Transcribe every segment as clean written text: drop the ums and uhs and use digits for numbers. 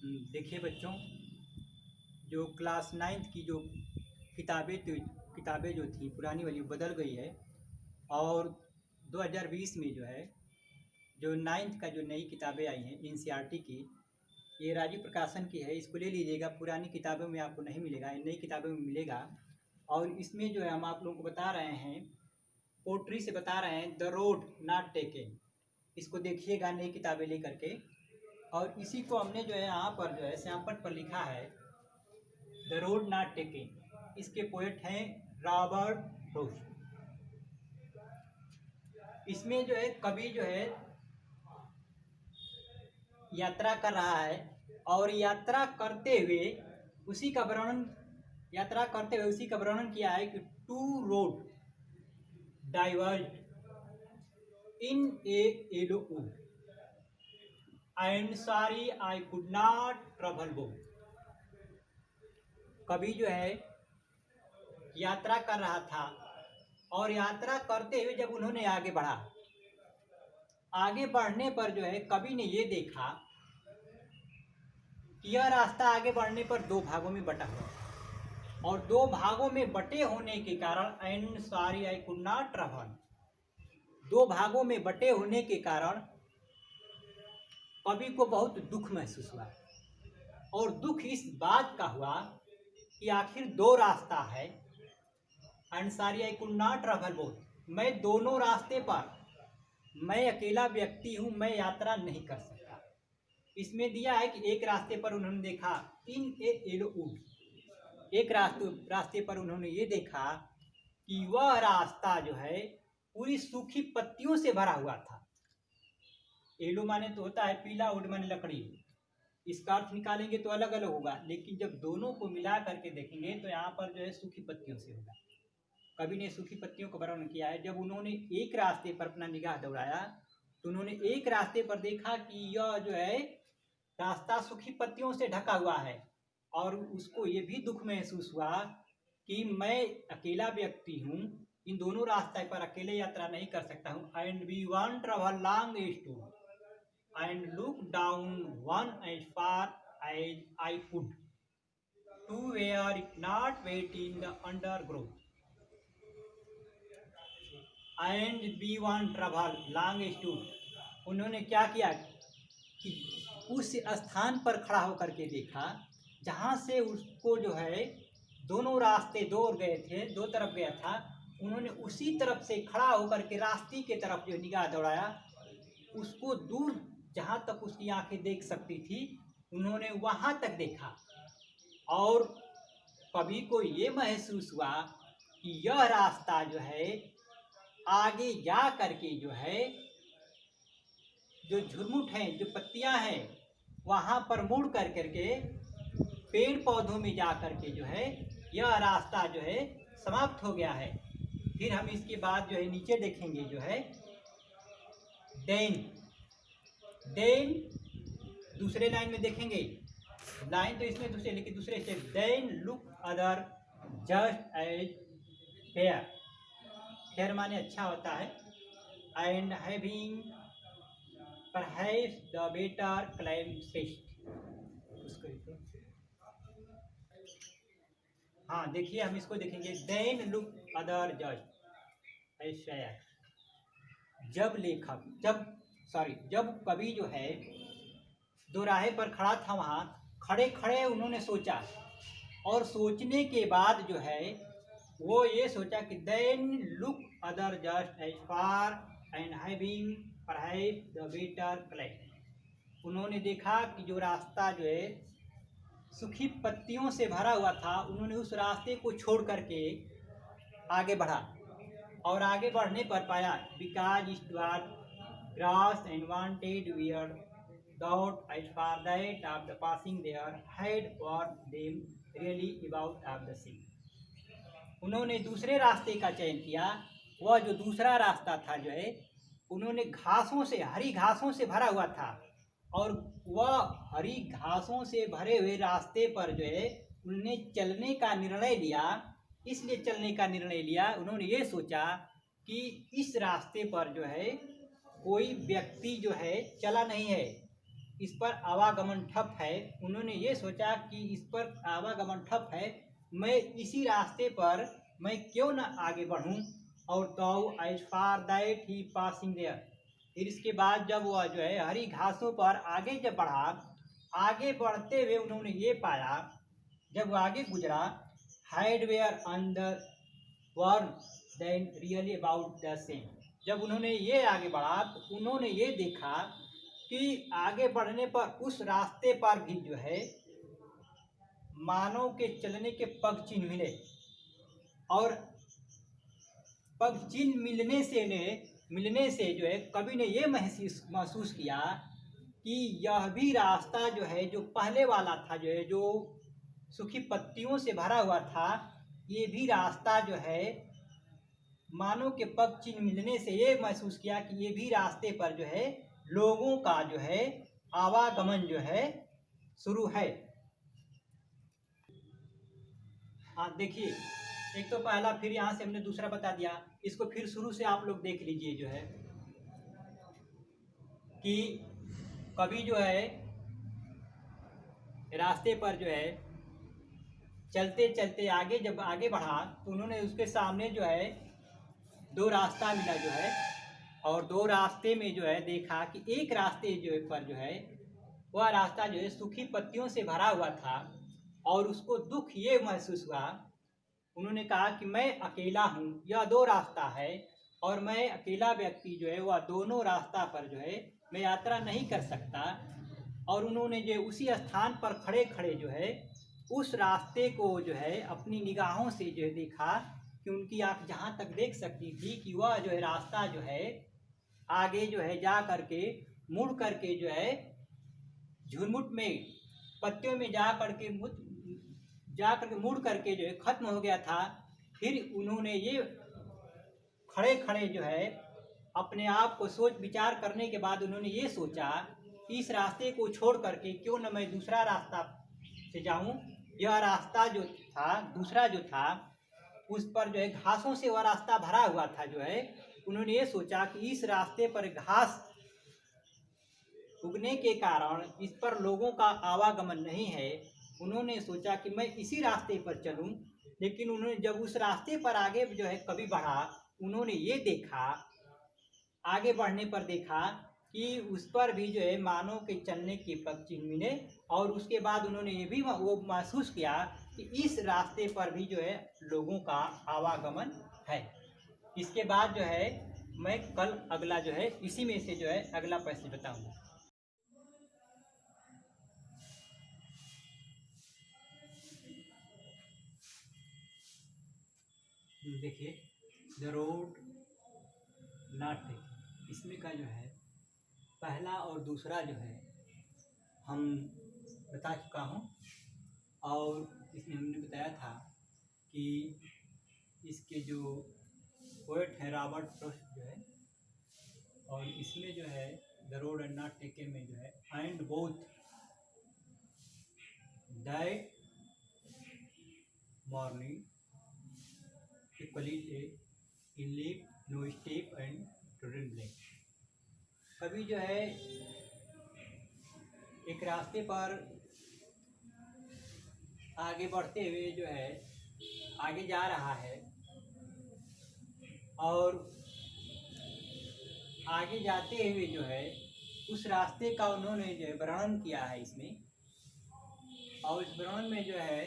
देखिए बच्चों, जो क्लास 9th की जो किताबें जो थी पुरानी वाली बदल गई है। और 2020 में जो है जो 9th का जो नई किताबें आई हैं एनसीईआरटी की, ये राजीव प्रकाशन की है। इसको ले लीजिएगा, पुरानी किताबों में आपको नहीं मिलेगा, ये नई किताबों में मिलेगा। और इसमें जो है हम आप लोगों को बता रहे हैं, पोट्री से बता रहे हैं, द रोड नॉट टेकन। इसको देखिएगा नई किताबें लेकर के। और इसी को हमने जो है यहाँ पर जो है श्यामपट्ट पर लिखा है, द रोड नॉट टेकन। इसके पोएट हैं रॉबर्ट फ्रॉस्ट। इसमें जो है कवि जो है यात्रा कर रहा है, और यात्रा करते हुए उसी का वर्णन किया है कि two road diverge in a yellow wood and sorry I could not travel both. कवि जो है यात्रा कर रहा था, और यात्रा करते हुए जब उन्होंने आगे बढ़ा, आगे बढ़ने पर जो है कवि ने ये देखा कि यह रास्ता आगे बढ़ने पर दो भागों में बटा हुआ, और दो भागों में बटे होने के कारण and sorry I could not travel, दो भागों में बटे होने के कारण कवि को बहुत दुख महसूस हुआ। और दुख इस बात का हुआ कि आखिर दो रास्ता है, and sorry I could not travel both, मैं दोनों रास्ते पर, मैं अकेला व्यक्ति हूँ, मैं यात्रा नहीं कर सकता। इसमें दिया है कि एक रास्ते पर उन्होंने देखा इन ए येलो वुड, एक रास्ते पर उन्होंने ये देखा कि वह रास्ता जो है पूरी सूखी पत्तियों से भरा हुआ था। येलो माने तो होता है पीला, वुड माने लकड़ी। इसका अर्थ निकालेंगे तो अलग अलग होगा, लेकिन जब दोनों को मिला करके देखेंगे तो यहाँ पर जो है सूखी पत्तियों से होगा। कवि ने सूखी पत्तियों का वर्णन किया है। जब उन्होंने एक रास्ते पर अपना निगाह दौड़ाया तो उन्होंने एक रास्ते पर देखा कि यह जो है रास्ता सूखी पत्तियों से ढका हुआ है, और उसको ये भी दुख महसूस हुआ कि मैं अकेला व्यक्ति हूँ, इन दोनों रास्ते पर अकेले यात्रा नहीं कर सकता हूँ। And we want travel long to and look down one as far as I could to where it not wait in the undergrowth and be one travel long to. उन्होंने क्या किया कि उस स्थान पर खड़ा होकर के देखा जहाँ से उसको जो है दोनों रास्ते दो गए थे, दो तरफ गया था। उन्होंने उसी तरफ से खड़ा होकर के रास्ते के तरफ जो निगाह दौड़ाया, उसको दूर जहाँ तक उसकी आंखें देख सकती थी उन्होंने वहाँ तक देखा। और कवि को ये महसूस हुआ कि यह रास्ता जो है आगे जा करके जो है जो झुरमुट हैं, जो पत्तियां हैं, वहाँ पर मुड़ कर करके पेड़ पौधों में जा करके जो है यह रास्ता जो है समाप्त हो गया है। फिर हम इसके बाद जो है नीचे देखेंगे जो है देन देन दूसरे लाइन में देखेंगे, लाइन तो इसमें दूसरे लेकिन दूसरे से then look other just as fair, fair माने अच्छा होता है, and having perhaps the better claim taste. उसको हाँ देखिए, हम इसको देखेंगे then look other just as fair. जब कवि जो है दोराहे पर खड़ा था, वहाँ खड़े खड़े उन्होंने सोचा, और सोचने के बाद जो है वो ये सोचा कि then look other just as far and having perhaps the better claim. उन्होंने देखा कि जो रास्ता जो है सूखी पत्तियों से भरा हुआ था, उन्होंने उस रास्ते को छोड़ करके आगे बढ़ा, और आगे बढ़ने पर पाया because it was grass and wanted wear thought as far that of the passing there had warned them really about of the sea। उन्होंने दूसरे रास्ते का चयन किया। वह जो दूसरा रास्ता था जो है उन्होंने घासों से, हरी घासों से भरा हुआ था, और वह हरी घासों से भरे हुए रास्ते पर जो है उन्होंने चलने का निर्णय लिया। इसलिए चलने का निर्णय लिया, उन्होंने ये सोचा कि इस रास्ते पर जो है कोई व्यक्ति जो है चला नहीं है, इस पर आवागमन ठप है, उन्होंने ये सोचा कि इस पर आवागमन ठप है, मैं इसी रास्ते पर मैं क्यों न आगे बढ़ूं, और तो as far that he passing there. फिर इसके बाद जब वह जो है हरी घासों पर आगे जब बढ़ा, आगे बढ़ते हुए उन्होंने ये पाया, जब वो आगे गुजरा, hide where on the worn then really about the same. जब उन्होंने ये आगे बढ़ा तो उन्होंने ये देखा कि आगे बढ़ने पर उस रास्ते पर भी जो है मानव के चलने के पग चिन्ह मिले, और पग चिन्ह मिलने से जो है कवि ने ये महसूस किया कि यह भी रास्ता जो है जो पहले वाला था, जो है जो सूखी पत्तियों से भरा हुआ था, ये भी रास्ता जो है मानव के पग चिन्ह मिलने से ये महसूस किया कि ये भी रास्ते पर जो है लोगों का जो है आवागमन जो है शुरू है। हाँ देखिए, एक तो पहला, फिर यहाँ से हमने दूसरा बता दिया, इसको फिर शुरू से आप लोग देख लीजिए जो है कि कभी जो है रास्ते पर जो है चलते चलते आगे जब आगे बढ़ा तो उन्होंने उसके सामने जो है दो रास्ता मिला जो है, और दो रास्ते में जो है देखा कि एक रास्ते जो है पर जो है वह रास्ता जो है सूखी पत्तियों से भरा हुआ था, और उसको दुख ये महसूस हुआ। उन्होंने कहा कि मैं अकेला हूँ, यह दो रास्ता है और मैं अकेला व्यक्ति जो है वह दोनों रास्ता पर जो है मैं यात्रा नहीं कर सकता। और उन्होंने जो उसी स्थान पर खड़े खड़े जो है उस रास्ते को जो है अपनी निगाहों से जो है देखा कि उनकी आँख जहाँ तक देख सकती थी कि वह जो है रास्ता जो है आगे जो है जा करके मुड़ करके जो है झुरमुट में पत्तियों में जा करके मुड़ करके जो है खत्म हो गया था। फिर उन्होंने ये खड़े खड़े जो है अपने आप को सोच विचार करने के बाद उन्होंने ये सोचा कि इस रास्ते को छोड़ करके क्यों न मैं दूसरा रास्ता से जाऊं। यह रास्ता जो था दूसरा जो था उस पर जो है घासों से वह रास्ता भरा हुआ था जो है। उन्होंने ये सोचा कि इस रास्ते पर घास उगने के कारण इस पर लोगों का आवागमन नहीं है। उन्होंने सोचा कि मैं इसी रास्ते पर चलूं, लेकिन उन्होंने जब उस रास्ते पर आगे जो है कभी बढ़ा, उन्होंने ये देखा, आगे बढ़ने पर देखा कि उस पर भी जो है मानव के चलने के पग चिन्ह मिले, और उसके बाद उन्होंने ये भी वो महसूस किया कि इस रास्ते पर भी जो है लोगों का आवागमन है। इसके बाद जो है मैं कल अगला जो है इसी में से जो है अगला पैसेज बताऊंगा। देखिए, द रोड नॉट टेकन, इसमें का जो है पहला और दूसरा जो है हम बता चुका हूँ, और इसमें हमने बताया था कि इसके जो पोएट है रॉबर्ट फ्रॉस्ट जो है, और इसमें जो है the road and not taken में जो है and both that morning equally in leave no step and trodden black. कभी जो है एक रास्ते पर आगे बढ़ते हुए जो है आगे जा रहा है, और आगे जाते हुए जो है उस रास्ते का उन्होंने जो है वर्णन किया है इसमें, और इस वर्णन में जो है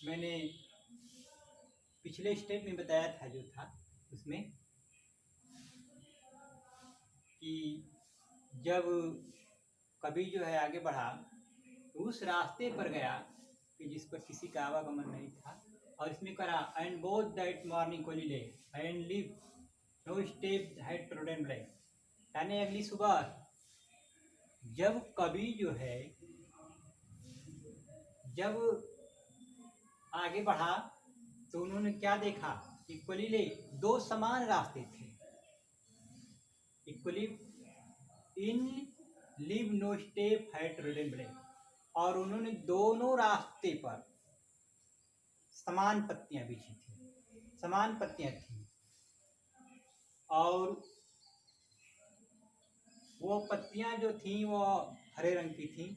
मैंने पिछले स्टेप में बताया था जो था उसमें कि जब कभी जो है आगे बढ़ा तो उस रास्ते पर गया कि जिस पर किसी का आवागमन नहीं था, और इसमें करा and both that morning equally lay and leave no step had trodden black, यानी अगली सुबह जब कभी जो है जब आगे बढ़ा तो उन्होंने क्या देखा, इक्वली ले दो समान रास्ते थे, equally in leave no step had trodden black, और उन्होंने दोनों रास्ते पर समान पत्तियां बिछी थी, समान पत्तियां थी, और वो पत्तियां जो थीं वो हरे रंग की थीं।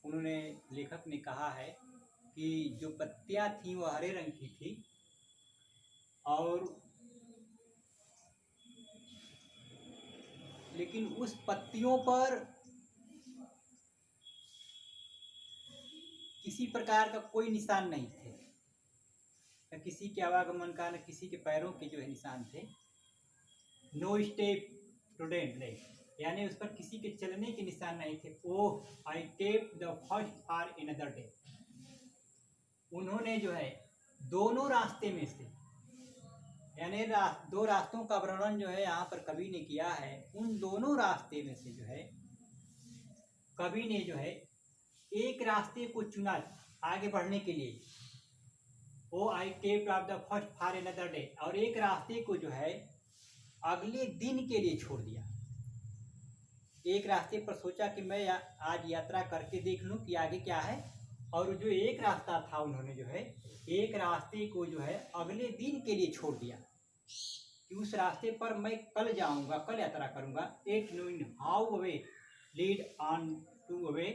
उन्होंने, लेखक ने कहा है कि जो पत्तियां थीं वो हरे रंग की थी और लेकिन उस पत्तियों पर किसी प्रकार का कोई निशान नहीं थे, न किसी के आवागमन का, न किसी के पैरों के जो है निशान थे। नो स्टेप स्टूडेंट नहीं, यानी उस पर किसी के चलने के निशान नहीं थे। Oh I kept the first for another day. उन्होंने जो है दोनों रास्ते में से, यानी दो रास्तों का वर्णन जो है यहाँ पर कवि ने किया है। उन दोनों रास्ते में से जो है कवि ने जो है एक रास्ते को चुना आगे बढ़ने के लिए। Oh I take off the first for another day, और एक रास्ते को जो है अगले दिन के लिए छोड़ दिया। एक रास्ते पर सोचा कि मैं आज यात्रा करके देख लूं कि आगे क्या है, और जो एक रास्ता था उन्होंने जो है एक रास्ते को जो है अगले दिन के लिए छोड़ दिया कि उस रास्ते पर मैं कल जाऊंगा, कल यात्रा करूंगा। At knowing how away lead on to away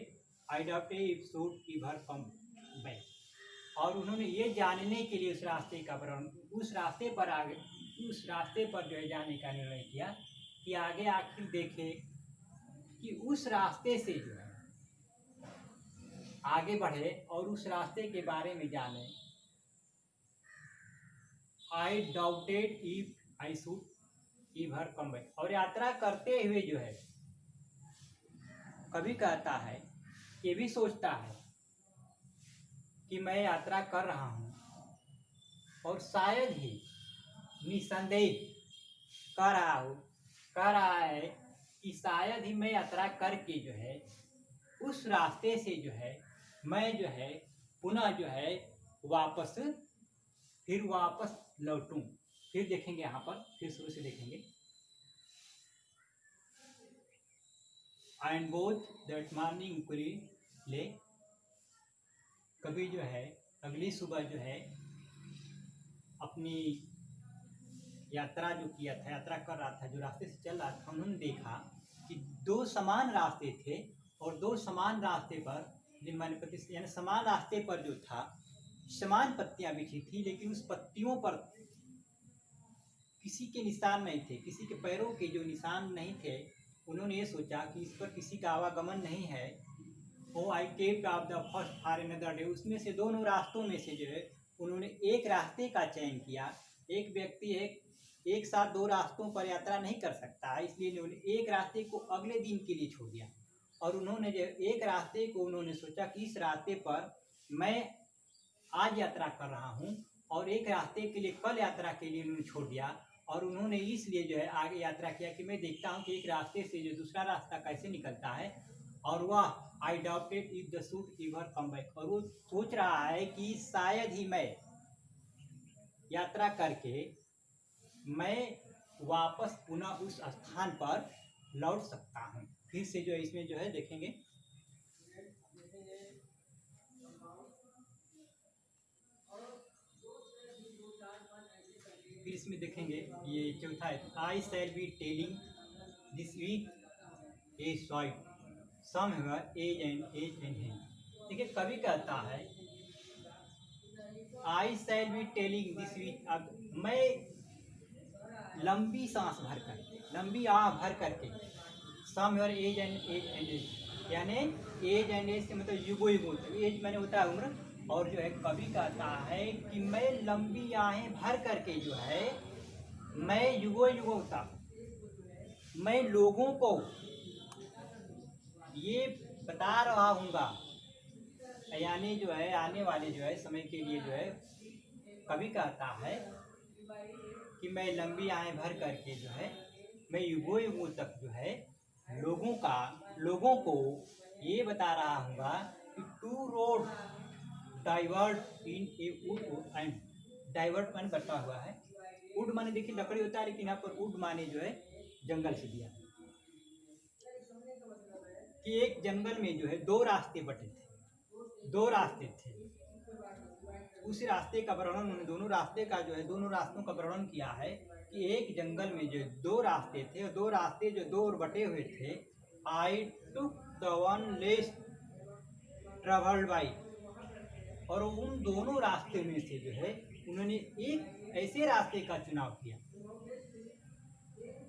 I dot if should ever come back. और उन्होंने ये जानने के लिए उस रास्ते का वर्णन, उस रास्ते पर जो है जाने का निर्णय किया कि आगे आखिर देखे कि उस रास्ते से जो है आगे बढ़े और उस रास्ते के बारे में जाने। आई doubted if I should ever come back. और यात्रा करते हुए जो है कभी कहता है, ये भी सोचता है कि मैं यात्रा कर रहा हूँ और शायद ही निसंदेह कह रहा है कि शायद ही मैं यात्रा करके जो है उस रास्ते से जो है मैं जो है पुनः जो है वापस लौटूं। फिर देखेंगे यहाँ पर, फिर शुरू से देखेंगे। एंड बोथ दैट मॉर्निंग ले, कभी जो है अगली सुबह जो है अपनी यात्रा जो किया था, यात्रा कर रहा था, जो रास्ते से चल रहा था, उन्होंने देखा कि दो समान रास्ते थे और दो समान रास्ते पर यानी समान रास्ते पर जो था समान पत्तियां बिछी थी, लेकिन उस पत्तियों पर किसी के निशान नहीं थे, किसी के पैरों के जो निशान नहीं थे। उन्होंने ये सोचा कि इस पर किसी का आवागमन नहीं है। Oh I kept of the first for another day. उसमें से दोनों रास्तों में से जो है उन्होंने एक रास्ते का चयन किया। एक व्यक्ति एक साथ दो रास्तों पर यात्रा नहीं कर सकता, इसलिए उन्होंने एक रास्ते को अगले दिन के लिए छोड़ दिया। और उन्होंने जो एक रास्ते को उन्होंने सोचा कि इस रास्ते पर मैं आज यात्रा कर रहा हूँ, और एक रास्ते के लिए कल यात्रा के लिए उन्होंने छोड़ दिया। और उन्होंने इसलिए जो है आगे यात्रा किया कि मैं देखता हूँ कि एक रास्ते से जो दूसरा रास्ता कैसे निकलता है। और वह आई doubted if the should ever come back, और वो सोच रहा है कि शायद ही मैं यात्रा करके मैं वापस पुनः उस स्थान पर लौट सकता हूँ। फिर से जो है इसमें जो है देखेंगे, फिर इसमें देखेंगे ये चौथा है, I shall be telling this week a sigh somewhere age and hand. देखिए कवि कहता है I shall be telling this week, अब मैं लंबी सांस भर करके, लंबी आह भर करके, समवेयर एज एंड यानी एज एंड एज से मतलब युगो युगो, एज मैंने होता है उम्र। और जो है कवि कहता है कि मैं लंबी आहें भर करके जो है मैं युगो युगों तक मैं लोगों को ये बता रहा हूँगा, यानी जो है आने वाले जो है समय के लिए जो है कवि कहता है कि मैं लंबी आहें भर करके जो है मैं युगो युगों तक जो है लोगों को ये बता रहा हूँगा कि two road divert in a wood and, divert मान बटा हुआ है, वुड माने देखिए लकड़ी होता है, लेकिन यहाँ पर वुड माने जो है जंगल से दिया कि एक जंगल में जो है दो रास्ते बटे थे, दो रास्ते थे। उस रास्ते का वर्णन उन्होंने दोनों रास्तों का वर्णन किया है कि एक जंगल में जो दो रास्ते थे, और दो रास्ते जो दो ओर बटे हुए थे। I took the one less travelled by, और उन दोनों रास्ते में से जो है उन्होंने एक ऐसे रास्ते का चुनाव किया।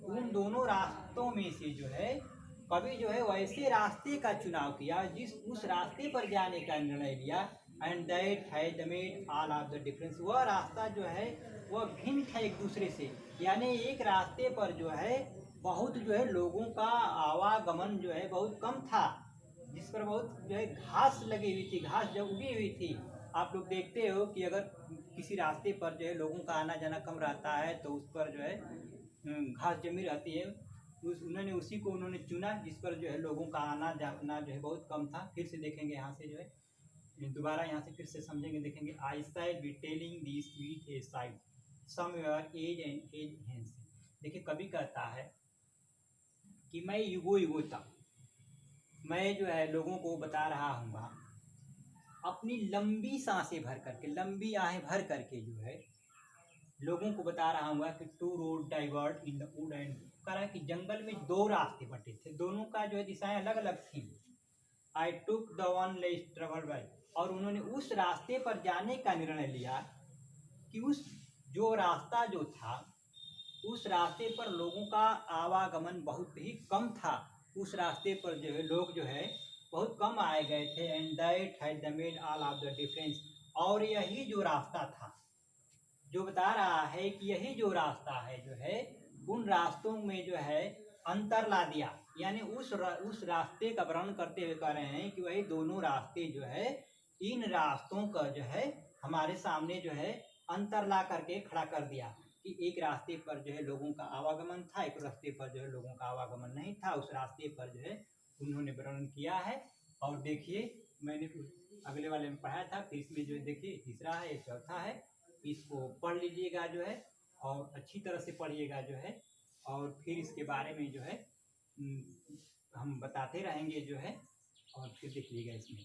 उन दोनों रास्तों में से जो है कवि जो है वैसे रास्ते का चुनाव किया जिस उस रास्ते पर जाने का निर्णय लिया। And that has made all of the difference, वह रास्ता जो है वह भिन्न था एक दूसरे से। यानी एक रास्ते पर जो है बहुत जो है लोगों का आवागमन जो है बहुत कम था, जिस पर बहुत जो है घास लगी हुई थी, घास जब उगी हुई थी। आप लोग देखते हो कि अगर किसी रास्ते पर जो है लोगों का आना जाना कम रहता है तो उस पर जो है घास जमी रहती है। उन्होंने उसी को उन्होंने चुना जिस पर जो है लोगों का आना जाना जो है बहुत कम था। फिर से देखेंगे यहाँ से जो है दोबारा यहाँ से फिर से समझेंगे, देखेंगे। I side be telling this with a side somewhere age and age hence. देखिए कवि कहता है कि मैं युगो युगो तक मैं जो है लोगों को बता रहा हूँ अपनी लंबी सांसें भर करके, लंबी आहें भर करके जो है लोगों को बता रहा हूँ कि two road divert in the wood and. कह रहा है कि जंगल में दो रास्ते बटे थे, दोनों का जो है दिशाएं अलग अलग थी। I took the one less travelled by, और उन्होंने उस रास्ते पर जाने का निर्णय लिया कि उस जो रास्ता जो था उस रास्ते पर लोगों का आवागमन बहुत ही कम था। उस रास्ते पर जो है लोग जो है बहुत कम आए गए थे। And that has made all of the difference, और यही जो रास्ता था जो बता रहा है कि यही जो रास्ता है जो है उन रास्तों में जो है अंतर ला दिया। यानी उस रास्ते का वर्णन करते हुए कह रहे हैं कि वही दोनों रास्ते जो है इन रास्तों का जो है हमारे सामने जो है अंतर ला करके खड़ा कर दिया कि एक रास्ते पर जो है लोगों का आवागमन था, एक रास्ते पर जो है लोगों का आवागमन नहीं था। उस रास्ते पर जो है उन्होंने वर्णन किया है। और देखिए मैंने अगले वाले में पढ़ाया था, फिर इसमें जो देखिए तीसरा है, चौथा है, इसको पढ़ लीजिएगा जो है और अच्छी तरह से पढ़िएगा जो है। और फिर इसके बारे में जो है हम बताते रहेंगे जो है, और फिर देखिएगा इसमें।